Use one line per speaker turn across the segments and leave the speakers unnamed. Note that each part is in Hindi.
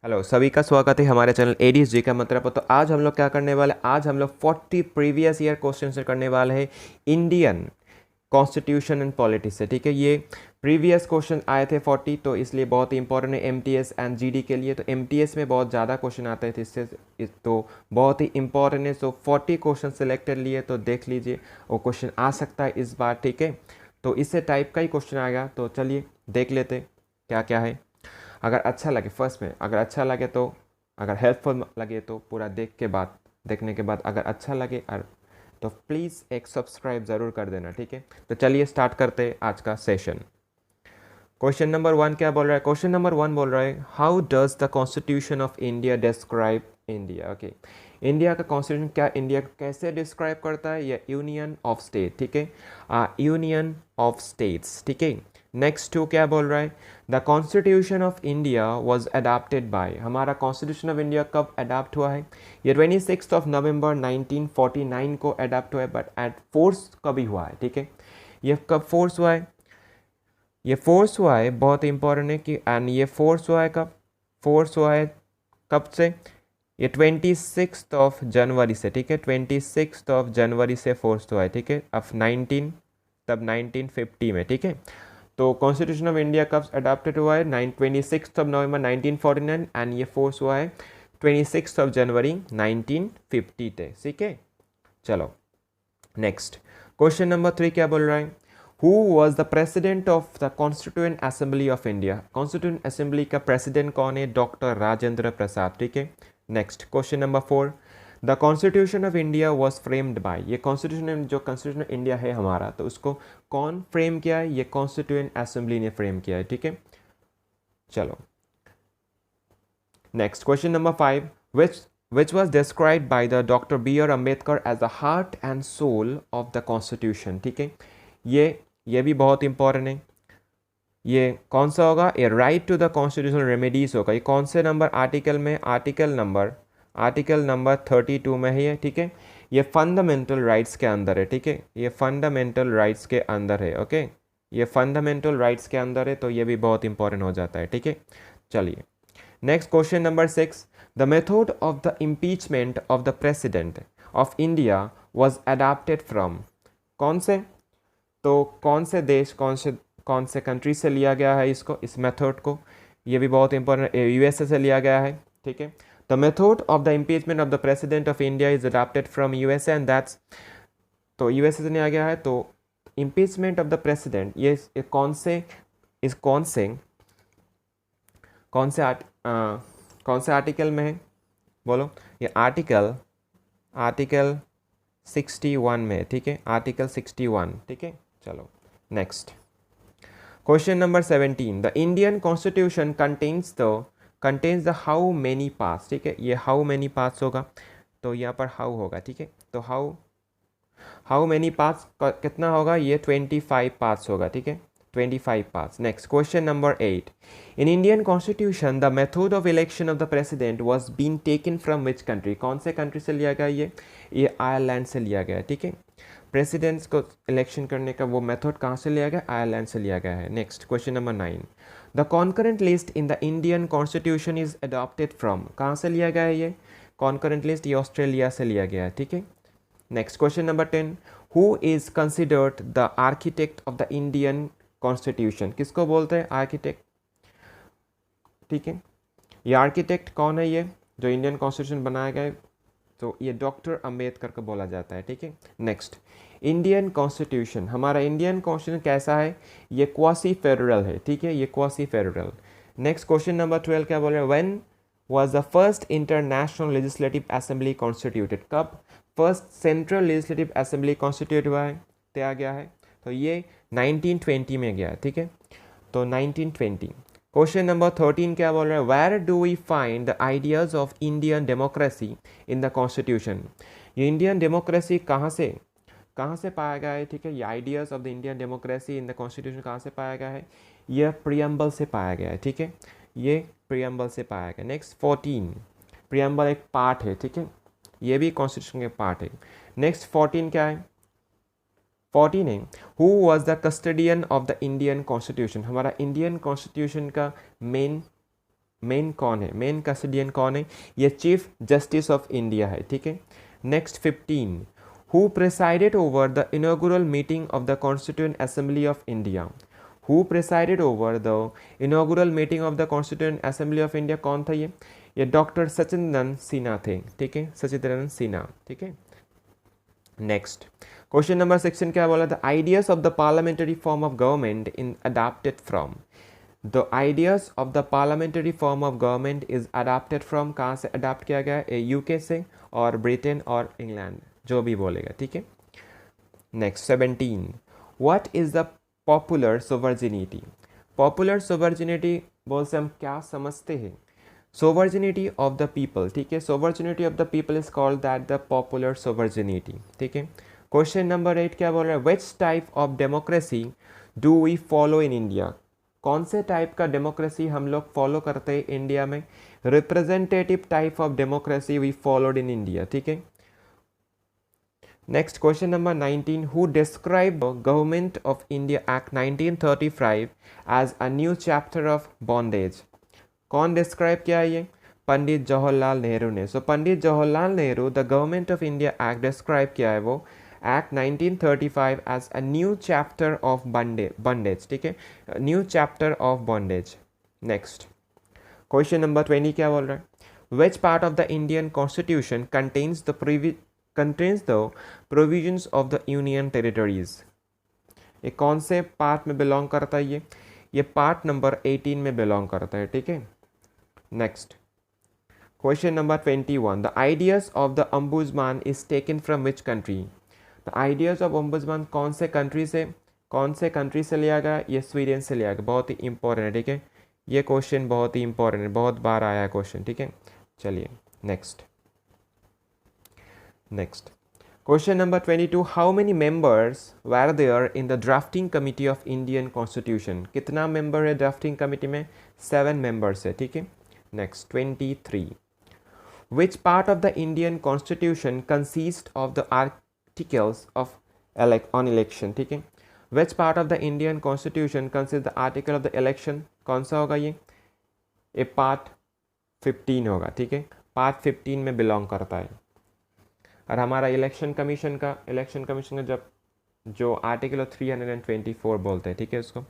हेलो, सभी का स्वागत है हमारे चैनल एडीज जी का मतलब पर। तो आज हम लोग क्या करने वाले हैं, आज हम लोग 40 प्रीवियस ईयर क्वेश्चन से करने वाले हैं इंडियन कॉन्स्टिट्यूशन एंड पॉलिटिक्स से। ठीक है, ये प्रीवियस क्वेश्चन आए थे 40, तो इसलिए बहुत ही इंपॉर्टेंट है एमटीएस एंड जीडी के लिए। तो एमटीएस में बहुत ज़्यादा क्वेश्चन आते थे इससे, तो बहुत ही इंपॉर्टेंट है। सो 40 क्वेश्चन सिलेक्टेड लिए, तो देख लीजिए वो क्वेश्चन आ सकता है इस बार। ठीक है, तो इससे टाइप का ही क्वेश्चन आएगा, तो चलिए देख लेते क्या क्या है। अगर अच्छा लगे फर्स्ट में, अगर अच्छा लगे तो, अगर हेल्पफुल लगे तो पूरा देखने के बाद अगर अच्छा लगे तो प्लीज़ एक सब्सक्राइब ज़रूर कर देना। ठीक है, तो चलिए स्टार्ट करते हैं आज का सेशन। क्वेश्चन नंबर 1 क्या बोल रहा है? क्वेश्चन नंबर 1 बोल रहा है, how does the constitution of India describe India. Okay, India का कॉन्स्टिट्यूशन क्या इंडिया को कैसे डिस्क्राइब करता है? ये यूनियन ऑफ स्टेट। ठीक है, यूनियन ऑफ स्टेट्स। ठीक है, नेक्स्ट 2 क्या बोल रहा है? The constitution of India was adopted by. हमारा कॉन्स्टिट्यूशन ऑफ इंडिया कब अडाप्ट हुआ है? ये 26 नवंबर 1949 को अडाप्ट हुआ है, बट एट फोर्स कभी हुआ है? ठीक है, ये कब फोर्स हुआ है? ये फोर्स हुआ है, बहुत इंपॉर्टेंट है कि, एंड ये फोर्स हुआ है कब? फोर्स हुआ है कब से? ये 26 जनवरी से। ठीक है, 26 जनवरी से फोर्स हुआ है। ठीक है, अब 1950 में। ठीक है, तो कॉन्स्टिट्यूशन ऑफ इंडिया कब अडॉप्टेड हुआ है? 26 नवंबर 1949, एंड ये फोर्स हुआ है 26 जनवरी 1950 थे। ठीक है, चलो नेक्स्ट क्वेश्चन नंबर 3 क्या बोल रहा है? Who was the president of the constituent assembly of India. Constituent assembly का प्रेसिडेंट कौन है? डॉक्टर राजेंद्र प्रसाद। ठीक है, next question number 4, the constitution of India was framed bye. ये कॉन्स्टिट्यूशन, जो कॉन्स्टिट्यूशन ऑफ इंडिया है हमारा, तो उसको कौन फ्रेम किया है? ये कॉन्स्टिट्यूएंट असेंबली ने फ्रेम किया है। ठीक है, चलो next question number 5, which was described by the Dr. B.R. Ambedkar as the heart and soul of the Constitution। ठीक है, ये भी बहुत इंपॉर्टेंट है। ये कौन सा होगा? ये right to the constitutional remedies होगा। ये कौन से नंबर आर्टिकल में? आर्टिकल नंबर 32 में है ये। ठीक है, ये फंडामेंटल राइट्स के अंदर है। ठीक है, ये फंडामेंटल राइट्स के अंदर है। ओके, ये फंडामेंटल राइट्स के अंदर है, तो ये भी बहुत इंपॉर्टेंट हो जाता है। ठीक है, चलिए next question number 6, the method of the impeachment of the president of India was adapted from. कौन से? तो कौन से देश, कौन से कंट्री से लिया गया है इसको, इस मेथड को? ये भी बहुत इंपॉर्टेंट, यूएसए से लिया गया है। ठीक है, the method of the impeachment of the president of India is adapted from USA and that's, तो यूएसए से लिया गया है। तो इम्पीचमेंट ऑफ द प्रेसिडेंट ये कौन से आर्टिकल में है? बोलो, ये आर्टिकल 61 में है। ठीक है, आर्टिकल 61। ठीक है, चलो next question number 17, the Indian constitution contains the how many parts. ठीक है, ये हाउ मेनी पार्ट्स होगा, तो यहाँ पर हाउ होगा। ठीक है, तो हाउ मेनी पार्ट्स कितना होगा? ये 25 पार्ट्स होगा। ठीक है, 25 parts. Next question number 8, in Indian constitution the method of election of the president was been taken from which country. कौन से कंट्री से लिया गया? ये आयरलैंड से लिया गया है। ठीक है, प्रेसिडेंट्स को इलेक्शन करने का वो मेथड कहाँ से लिया गया? आयरलैंड से लिया गया है। Next question number 9, the concurrent list in the Indian constitution is adopted from. कहाँ से लिया गया है ये कॉन्करेंट लिस्ट? ये ऑस्ट्रेलिया से लिया गया है। ठीक है, next question number 10, who is considered the architect of the Indian constitution. किसको बोलते हैं? आर्किटेक्ट। ठीक है, ये आर्किटेक्ट कौन है? ये जो इंडियन कॉन्स्टिट्यूशन बनाया गया है, तो ये डॉक्टर अंबेडकर को बोला जाता है। ठीक है, नेक्स्ट इंडियन कॉन्स्टिट्यूशन, हमारा इंडियन कॉन्स्टिट्यूशन कैसा है? ये क्वासी फेडरल है। ठीक है, ये quasi federal. Next question number 12 क्या बोल रहे हैं? When was the first international legislative assembly constituted. कब first central legislative assembly constitute हुआ है, दिया गया है? तो ये 1920 में गया। ठीक है, तो 1920। क्वेश्चन नंबर 13 क्या बोल रहा है? Where do we find the ideas of Indian democracy in the constitution. ये इंडियन डेमोक्रेसी कहाँ से पाया गया है? ठीक है, ये ideas of the Indian democracy in the constitution कहाँ से पाया गया है? यह प्रियम्बल से पाया गया है। ठीक है, ये प्रियम्बल से पाया गया। नेक्स्ट 14, प्रियम्बल एक पार्ट है। ठीक है, ये भी कॉन्स्टिट्यूशन के पार्ट है। नेक्स्ट 14 क्या है? 14 है, who was the custodian of the Indian constitution. हमारा इंडियन कॉन्स्टिट्यूशन का मेन मेन कौन है, मेन कस्टोडियन कौन है, ये चीफ जस्टिस ऑफ इंडिया है, ठीक है। Next 15, who presided over the inaugural meeting of the constituent assembly of India, who presided over the inaugural meeting of the constituent assembly of India, कौन था ये डॉक्टर सचिदानंद सिन्हा थे, ठीक है, सचिदानंद सिन्हा, ठीक है। नेक्स्ट क्वेश्चन नंबर 16 क्या बोला, the ideas of the parliamentary form of government in adopted from, the ideas of the parliamentary form of government is adopted from, कहाँ से अडॉप्ट किया गया है, यूके से और ब्रिटेन और इंग्लैंड, जो भी बोलेगा, ठीक है। Next 17, what is the popular sovereignty, popular sovereignty बोल से हम क्या समझते हैं, सोवर्जिनिटी ऑफ द पीपल, ठीक है, sovereignty of the people is called that the popular sovereignty, ठीक है। क्वेश्चन नंबर 8 क्या बोल रहा है, which type of democracy do we follow in India, कौन से टाइप का डेमोक्रेसी हम लोग फॉलो करते हैं इंडिया में, representative type of democracy we followed in India, ठीक है। Next question number 19, who describe government of India act 1935 as a new chapter of bondage, कौन डिस्क्राइब किया है ये, पंडित जवाहरलाल नेहरू ने। So Pandit Jawaharlal Nehru the government of India act describe किया है वो act 1935 as a new chapter of bondage, ठीक है, new chapter of bondage. Next question number 20 क्या बोल रहा है, which part of the Indian constitution contains the provisions of the union territories, ये कौन से पार्ट में बिलोंग करता है, ये पार्ट नंबर 18 में बिलोंग करता है, ठीक है। Next question number 21, the ideas of the ombudsman is taken from which country, the ideas of ombudsman कौन से कंट्री से लिया गया, ये स्वीडन से लिया गया, बहुत ही इंपॉर्टेंट है, ठीक है, ये क्वेश्चन बहुत ही इंपॉर्टेंट है, बहुत बार आया है क्वेश्चन, ठीक है। चलिए next question number 22, how many members were there in the drafting committee of Indian constitution, कितना मेंबर है ड्राफ्टिंग कमिटी में, 7 मेंबर्स है, ठीक है। Next 23, which part of the Indian constitution consist of the articles of on election, ठीक है, which part of the Indian constitution consist the article of the election, कौन सा होगा ये पार्ट 15 होगा, ठीक है, पार्ट 15 में बिलोंग करता है। और हमारा इलेक्शन कमीशन का जब जो आर्टिकल 324 बोलते हैं, ठीक है उसको।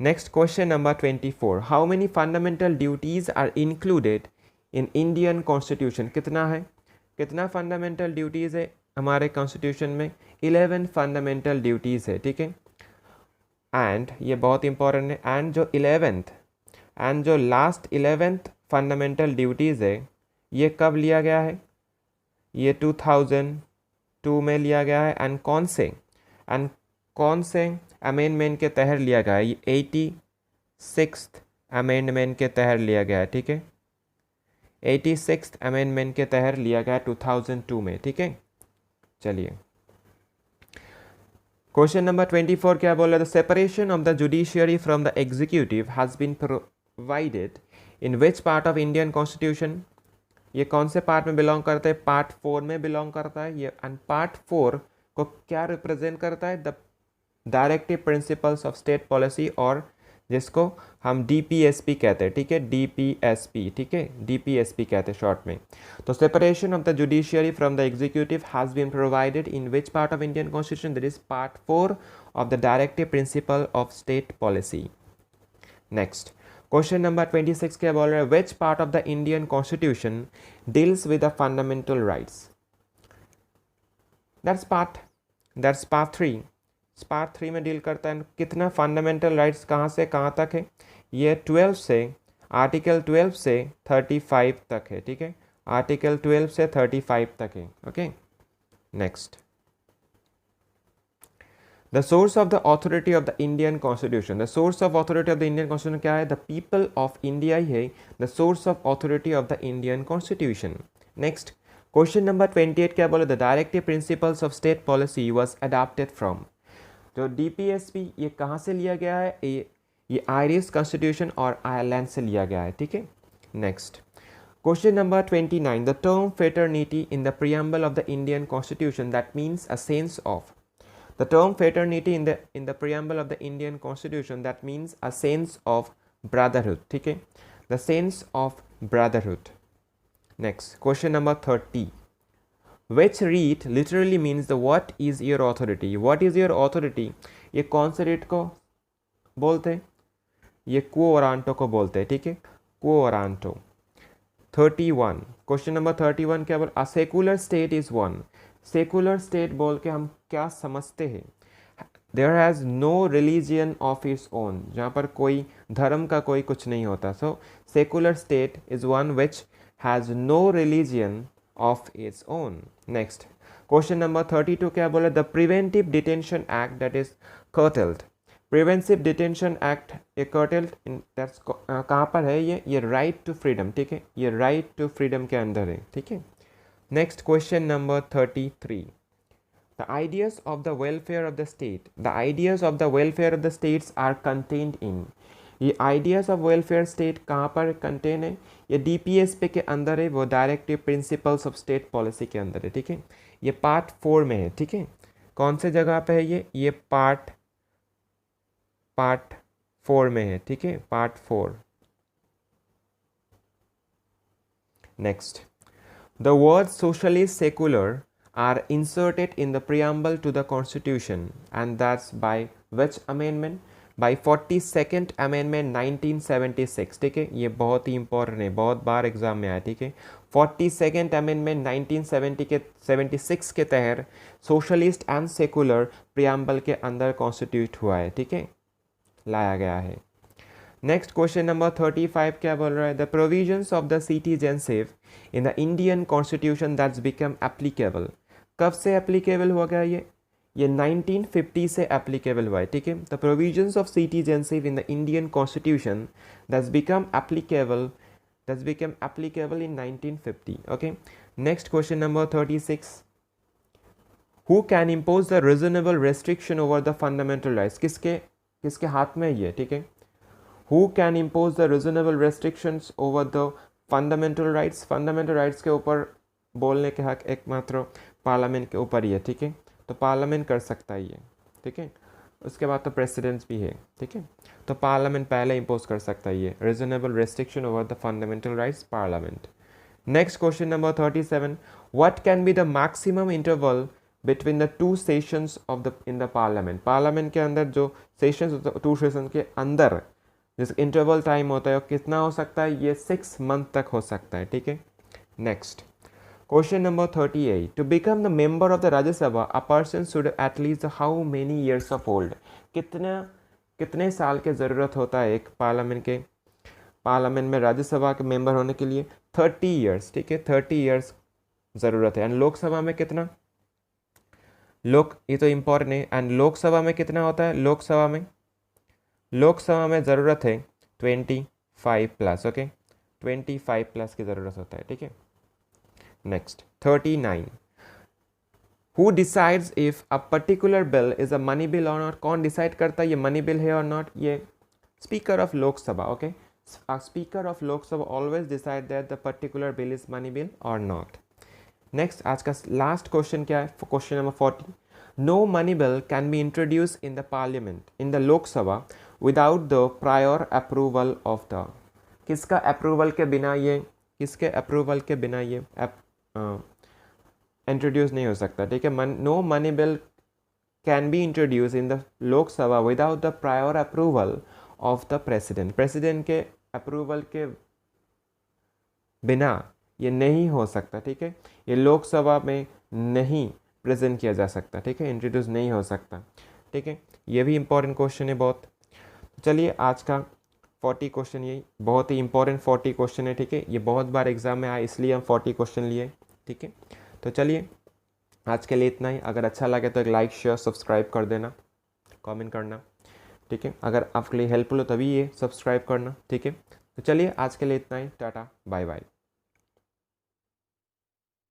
Next question number 24, how many fundamental duties are included in Indian constitution, कितना फंडामेंटल ड्यूटीज़ है हमारे कॉन्स्टिट्यूशन में, 11 फंडामेंटल ड्यूटीज़ है, ठीक है। एंड ये बहुत इंपॉर्टेंट है, एंड जो लास्ट 11th फंडामेंटल ड्यूटीज़ है ये कब लिया गया है, ये 2002 में लिया गया है, एंड कौन से अमेंडमेंट के तहत लिया गया है, ये 86th अमेंडमेंट के तहत लिया गया है, ठीक है, 86th अमेंडमेंट के तहत लिया गया 2002 में, ठीक है। चलिए क्वेश्चन नंबर 24 क्या बोल रहा है, the separation of the judiciary from the executive has been provided in which part of Indian constitution, ये कौन से पार्ट में बिलोंग करता है, पार्ट 4 में बिलोंग करता है ये, एंड पार्ट 4 को क्या रिप्रेजेंट करता है, the directive principles of state policy, और जिसको हम डीपीएसपी कहते हैं, ठीक है, डीपीएसपी, ठीक है, डीपीएसपी कहते हैं शॉर्ट में। तो separation of the judiciary from the executive has been provided in which part of Indian constitution, that is part 4 of the directive principle of state policy. Next question number 26 क्या बोल रहा है, which part of the Indian constitution deals with the fundamental rights, that's part 3, part 3 में डील करता है, कितना फंडामेंटल राइट्स कहाँ से कहाँ तक है, ये आर्टिकल 12 से 35 तक है, ठीक है, आर्टिकल 12 से 35 तक है, okay. Next the source of the authority of the Indian constitution, the source of authority of the Indian constitution क्या है, द पीपल ऑफ इंडिया ही है the source of authority of the Indian constitution. Next question number 28 क्या बोले, the directive principles of state policy was adopted from, तो डीपीएसपी ये कहाँ से लिया गया है, ये आयरिश कॉन्स्टिट्यूशन और आयरलैंड से लिया गया है, ठीक है। Next question number 29, the term fraternity in the preamble of the Indian constitution that means a sense of, the term fraternity in the preamble of the Indian constitution that means a sense of brotherhood, ठीक है, the sense of brotherhood. Next question number 30, which writ literally means the what is your authority. What is your authority ये कौन से रीट को बोलते हैं, ये क्वो वरांटो को बोलते हैं, ठीक है, क्वो वरांटो। 31 क्वेश्चन नंबर 31 क्या बोल, a secular state is one. Secular state बोल के हम क्या समझते हैं, there has no religion of its own, जहाँ पर कोई धर्म का कोई कुछ नहीं होता। So secular state is one which has no religion of its own. Next question number 32 क्या बोला, the preventive detention act that is curtailed. Preventive detention act ये कर्टेल्ड दैट्स कहाँ पर है, ये राइट टू फ्रीडम, ठीक है, ये राइट टू फ्रीडम के अंदर है, ठीक है। Next question number 33, the ideas of the welfare of the state, the ideas of the welfare of the states are contained in. ये आइडियाज ऑफ वेलफेयर स्टेट कहाँ पर कंटेन है, ये DPSP के अंदर है, वो directive principles of state policy के अंदर है, ठीक है। ये पार्ट 4 में है, ठीक है। कौन से जगह पे है ये पार्ट 4 में है, ठीक है, part 4। Next, the word socialist secular are inserted in the preamble to the constitution and that's by which amendment, by 42nd amendment 1976, ठीक है। ये बहुत ही इंपॉर्टेंट है, बहुत बार एग्जाम में आया, ठीक है। 42nd amendment 1976 के तहत सोशलिस्ट एंड सेकुलर प्रियम्बल के अंदर कॉन्स्टिट्यूट हुआ है, ठीक है, लाया गया है। नेक्स्ट क्वेश्चन नंबर 35 क्या बोल रहा है, the provisions of the citizenship in the Indian constitution that's become applicable. कब से एप्लीकेबल हुआ गया ये 1950 से एप्लीकेबल हुआ है, ठीक है। The provisions of citizenship in the Indian constitution that's become applicable in 1950, okay. Next question number 36, who can impose the reasonable restriction over the fundamental rights. किसके हाथ में ये, ठीक है। Who can impose the reasonable restrictions over the fundamental rights. Fundamental rights के ऊपर बोलने के हक एकमात्र पार्लियामेंट के ऊपर ही है, ठीक है। तो पार्लियामेंट कर सकता है ये, ठीक है। उसके बाद तो प्रेसिडेंट्स भी है, ठीक है। तो पार्लियामेंट पहले इम्पोज कर सकता है ये reasonable restriction over the fundamental rights, parliament. Next question number 37, what can be the maximum interval between the two sessions of in the parliament. Parliament के अंदर जो सेशंस होते हैं, 2 सेशन के अंदर जिस इंटरवल टाइम होता है वो कितना हो सकता है, ये 6 मंथ तक हो सकता है, ठीक है। Next question number 38, to become the member of the Rajya Sabha a person should at least how many years of old. कितने साल के ज़रूरत होता है एक पार्लियामेंट में राज्यसभा के मेंबर होने के लिए, 30 ईयर्स, ठीक है, 30 ईयर्स ज़रूरत है। एंड लोकसभा में कितना, ये तो इम्पोर्टेंट है। एंड लोकसभा में कितना होता है, लोकसभा में ज़रूरत है 25 प्लस, ओके, 25 प्लस की ज़रूरत होता है, ठीक है। Next 39, who decides if a particular bill is a money bill और नॉट। कौन डिसाइड करता है ये मनी बिल है और नॉट, ये speaker of Lok Sabha, okay. Speaker of Lok Sabha always decide that the particular bill is money bill और नॉट। नेक्स्ट आज का लास्ट क्वेश्चन क्या है, question number 40, no money bill can be introduce in the parliament in the Lok Sabha without the prior approval of the. किसके अप्रूवल के बिना ये इंट्रोड्यूस नहीं हो सकता, ठीक है। No money bill can be introduce in the Lok Sabha without the prior approval of the president के अप्रूवल के बिना ये नहीं हो सकता, ठीक है। ये लोकसभा में नहीं प्रेजेंट किया जा सकता, ठीक है, इंट्रोड्यूस नहीं हो सकता, ठीक है। ये भी इंपॉर्टेंट क्वेश्चन है बहुत। चलिए आज का 40 क्वेश्चन यही बहुत ही इंपॉर्टेंट 40 क्वेश्चन है, ठीक है। ये बहुत बार एग्जाम में आया इसलिए हम 40 क्वेश्चन लिए, ठीक है। तो चलिए आज के लिए इतना ही। अगर अच्छा लगे तो एक लाइक शेयर सब्सक्राइब कर देना, कमेंट करना, ठीक है। अगर आपके लिए हेल्पफुल हो तभी ये सब्सक्राइब करना, ठीक है। तो चलिए आज के लिए इतना ही, टाटा बाय बाय।